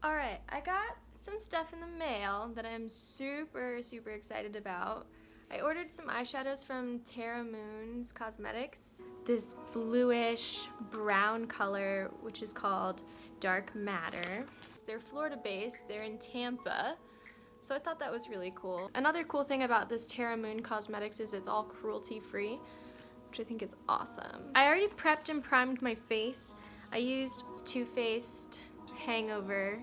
Alright, I got some stuff in the mail that I'm super excited about. I ordered some eyeshadows from Terra Moons Cosmetics. This bluish brown color, which is called Dark Matter. They're Florida based, they're in Tampa. So I thought that was really cool. Another cool thing about this Terra Moon Cosmetics is it's all cruelty free, which I think is awesome. I already prepped and primed my face. I used Too Faced Hangover.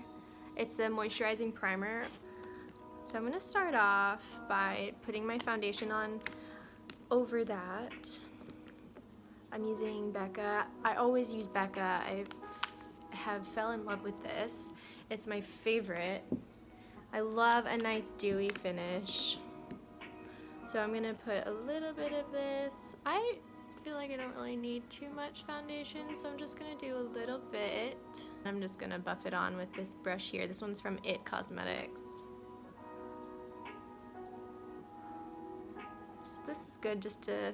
It's a moisturizing primer. So I'm gonna start off by putting my foundation on over that. I'm using Becca. I always use Becca. I have fell in love with this. It's my favorite. I love a nice dewy finish. So I'm gonna put a little bit of this. I feel like I don't really need too much foundation, so I'm just gonna do a little bit. I'm just gonna buff it on with this brush here. This one's from It Cosmetics. So this is good just to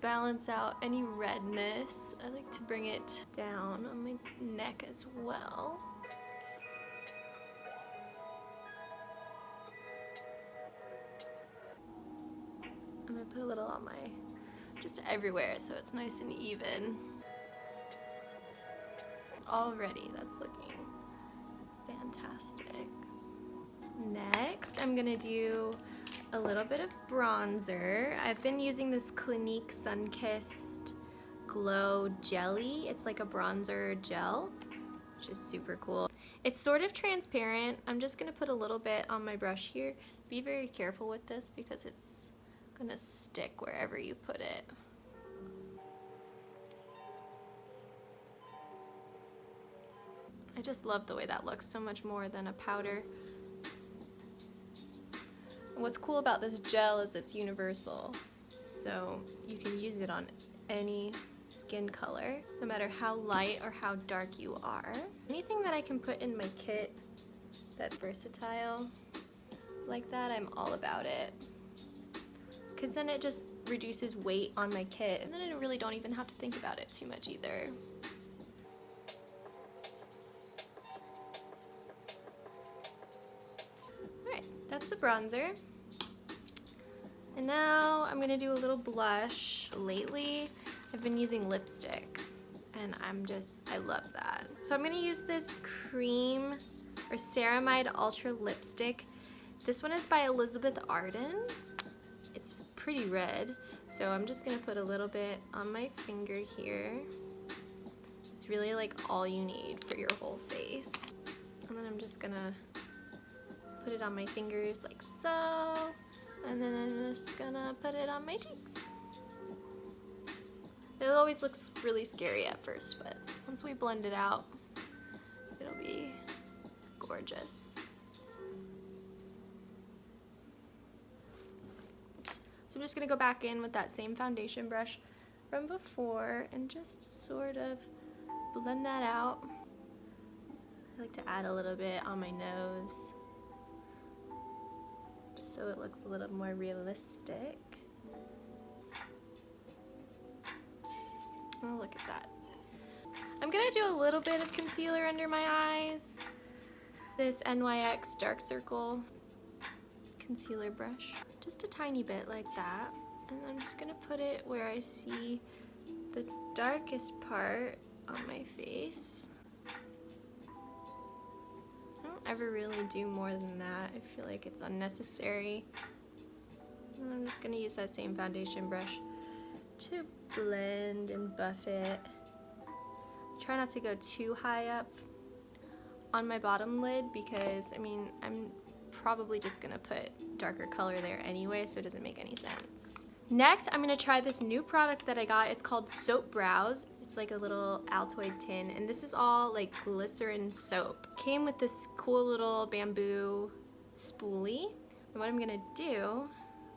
balance out any redness. I like to bring it down on my neck as well. I'm gonna put a little on my, just everywhere, so it's nice and even. Already, that's looking fantastic. Next, I'm gonna do a little bit of bronzer. I've been using this Clinique Sun-Kissed Glow Jelly. It's like a bronzer gel, which is super cool. It's sort of transparent. I'm just gonna put a little bit on my brush here. Be very careful with this because it's gonna stick wherever you put it. I just love the way that looks, so much more than a powder. And what's cool about this gel is it's universal, so you can use it on any skin color, no matter how light or how dark you are. Anything that I can put in my kit that's versatile like that, I'm all about it. Because then it just reduces weight on my kit, and then I really don't even have to think about it too much either. Alright, that's the bronzer. And now I'm gonna do a little blush. Lately, I've been using lipstick, and I love that. So I'm gonna use this cream or Ceramide Ultra Lipstick. This one is by Elizabeth Arden. It's pretty red, so I'm just gonna put a little bit on my finger here. It's really like all you need for your whole face. And then I'm just gonna put it on my fingers like so, and then I'm just gonna put it on my cheeks. It always looks really scary at first, but once we blend it out, it'll be gorgeous. So I'm just gonna go back in with that same foundation brush from before and just sort of blend that out. I like to add a little bit on my nose, just so it looks a little more realistic. Oh, look at that. I'm gonna do a little bit of concealer under my eyes. This NYX Dark Circle concealer brush. Just a tiny bit like that. And I'm just gonna put it where I see the darkest part on my face. I don't ever really do more than that. I feel like it's unnecessary. And I'm just gonna use that same foundation brush to blend and buff it. Try not to go too high up on my bottom lid because, I mean, I'm probably just gonna put darker color there anyway, so it doesn't make any sense. Next, I'm gonna try this new product that I got. It's called Soap Brows. It's like a little Altoid tin, and this is all like glycerin soap. Came with this cool little bamboo spoolie. And what I'm gonna do,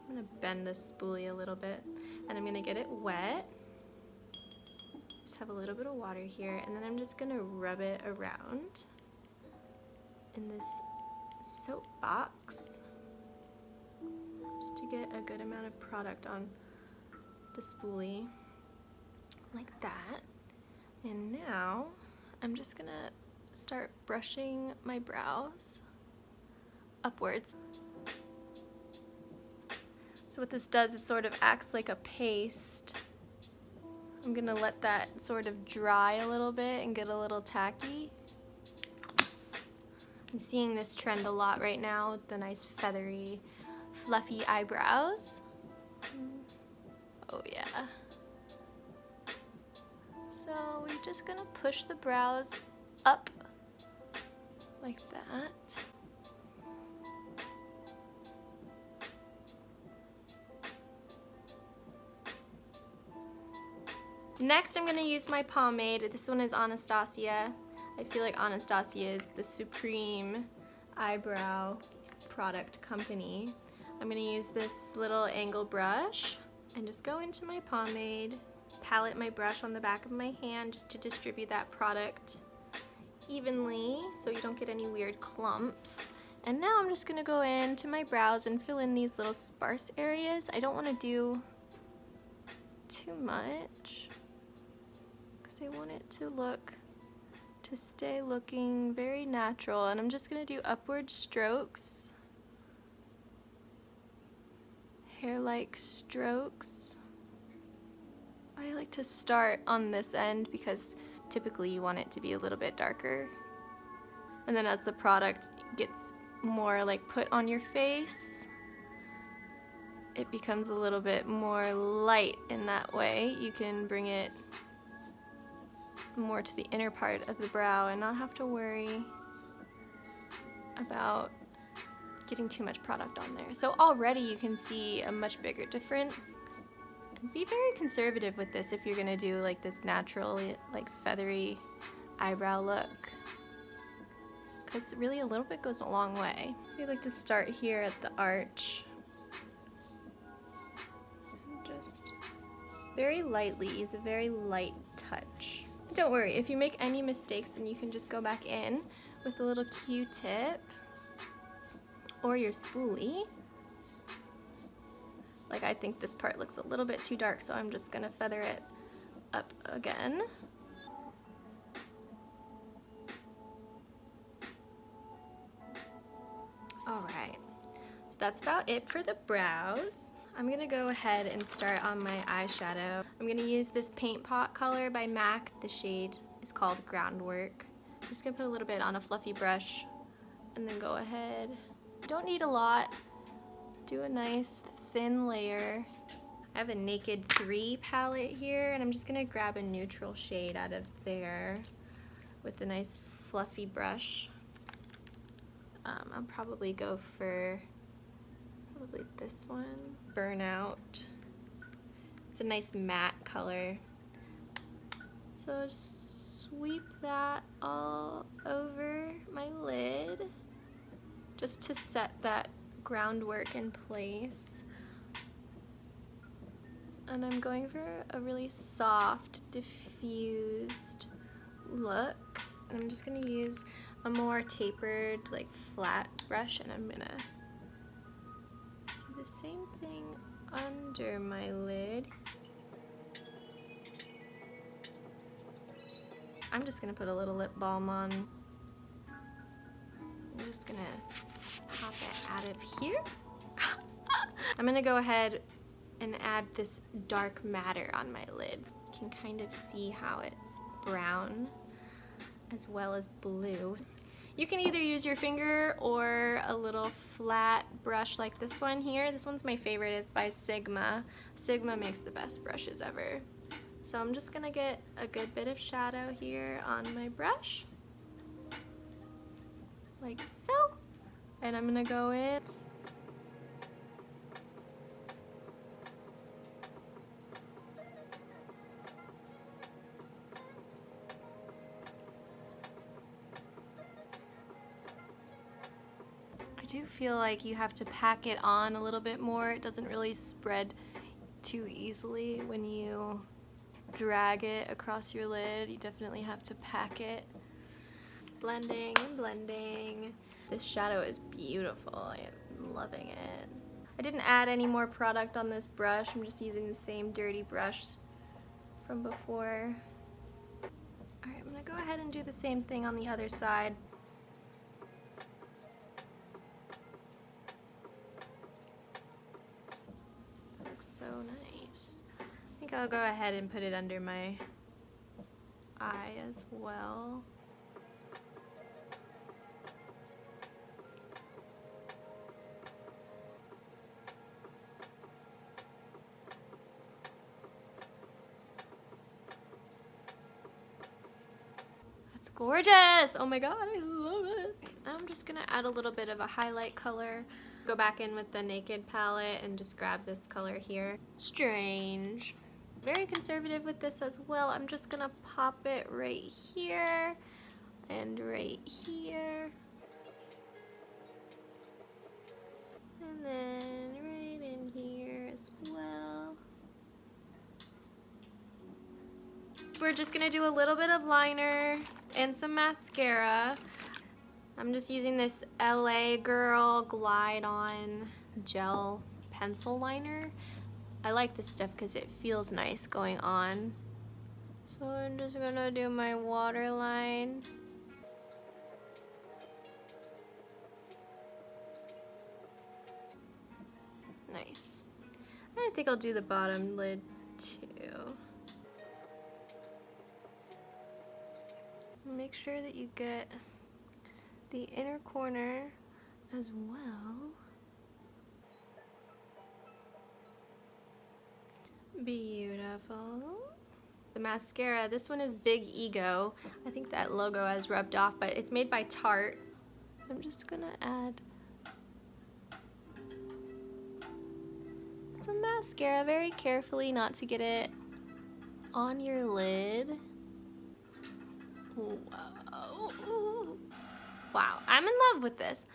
I'm gonna bend this spoolie a little bit, and I'm gonna get it wet. Just have a little bit of water here, and then I'm just gonna rub it around in this soap box just to get a good amount of product on the spoolie like that. And now I'm just gonna start brushing my brows upwards. So what this does is sort of acts like a paste. I'm gonna let that sort of dry a little bit and get a little tacky. I'm seeing this trend a lot right now with the nice feathery, fluffy eyebrows. Oh yeah. So we're just gonna push the brows up like that. Next, I'm going to use my pomade. This one is Anastasia. I feel like Anastasia is the supreme eyebrow product company. I'm going to use this little angle brush and just go into my pomade, palette my brush on the back of my hand just to distribute that product evenly so you don't get any weird clumps. And now I'm just going to go into my brows and fill in these little sparse areas. I don't want to do too much, I want it to stay looking very natural, and I'm just going to do upward strokes, hair-like strokes. I like to start on this end because typically you want it to be a little bit darker, and then as the product gets more like put on your face, it becomes a little bit more light in that way. You can bring it more to the inner part of the brow and not have to worry about getting too much product on there. So already you can see a much bigger difference. And be very conservative with this if you're gonna do like this natural, like feathery eyebrow look, because really a little bit goes a long way. I like to start here at the arch. Just very lightly, use a very light touch. Don't worry, if you make any mistakes, then you can just go back in with a little Q-tip or your spoolie. Like, I think this part looks a little bit too dark, so I'm just gonna feather it up again. Alright, so that's about it for the brows. I'm gonna go ahead and start on my eyeshadow. I'm gonna use this Paintpot color by MAC. The shade is called Groundwork. I'm just gonna put a little bit on a fluffy brush and then go ahead. You don't need a lot. Do a nice thin layer. I have a Naked 3 palette here, and I'm just gonna grab a neutral shade out of there with a nice fluffy brush. I'll probably go for this one, Burnout. It's a nice matte color. So sweep that all over my lid just to set that groundwork in place. And I'm going for a really soft, diffused look. And I'm just gonna use a more tapered, like flat brush, and I'm gonna do the same thing under my lid. I'm just gonna put a little lip balm on. I'm just gonna pop it out of here. I'm gonna go ahead and add this dark matter on my lid. You can kind of see how it's brown as well as blue. You can either use your finger or a little flat brush like this one here. This one's my favorite. It's by Sigma. Sigma makes the best brushes ever. So I'm just gonna get a good bit of shadow here on my brush, like so. And I'm gonna go in. I do feel like you have to pack it on a little bit more. It doesn't really spread too easily when you drag it across your lid. You definitely have to pack it. Blending and blending. This shadow is beautiful. I'm loving it. I didn't add any more product on this brush. I'm just using the same dirty brush from before. Alright, I'm gonna go go ahead and do the same thing on the other side. That looks so nice. I think I'll go ahead and put it under my eye as well. That's gorgeous! Oh my god, I love it! I'm just gonna add a little bit of a highlight color. Go back in with the Naked palette and just grab this color here. Strange. Very conservative with this as well. I'm just gonna pop it right here and right here. And then right in here as well. We're just gonna do a little bit of liner and some mascara. I'm just using this LA Girl Glide On Gel Pencil Liner. I like this stuff because it feels nice going on. So I'm just gonna do my waterline. Nice. I think I'll do the bottom lid too. Make sure that you get the inner corner as well. Beautiful. The mascara, this one is Big Ego. I think that logo has rubbed off, but it's made by Tarte. I'm just gonna add some mascara very carefully, not to get it on your lid. Whoa. Wow, I'm in love with this.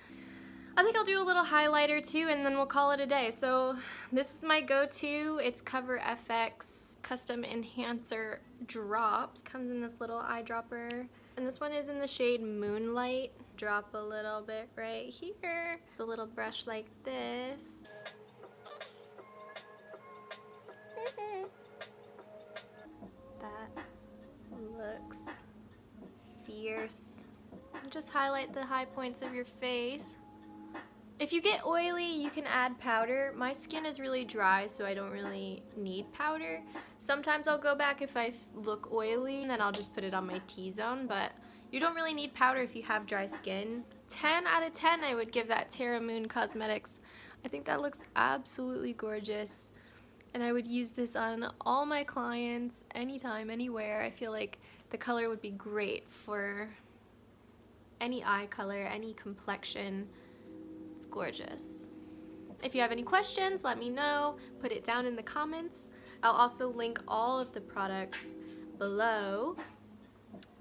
I think I'll do a little highlighter too, and then we'll call it a day. So this is my go-to. It's Cover FX Custom Enhancer Drops. Comes in this little eyedropper. And this one is in the shade Moonlight. Drop a little bit right here. The little brush like this. That looks fierce. Just highlight the high points of your face. If you get oily, you can add powder. My skin is really dry, so I don't really need powder. Sometimes I'll go back if I look oily, and then I'll just put it on my T-zone, but you don't really need powder if you have dry skin. 10 out of 10 I would give that Terra Moon Cosmetics. I think that looks absolutely gorgeous, and I would use this on all my clients, anytime, anywhere. I feel like the color would be great for any eye color, any complexion. It's gorgeous. If you have any questions, let me know. Put it down in the comments. I'll also link all of the products below.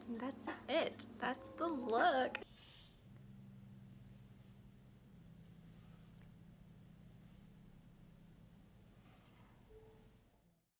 And that's it. That's the look.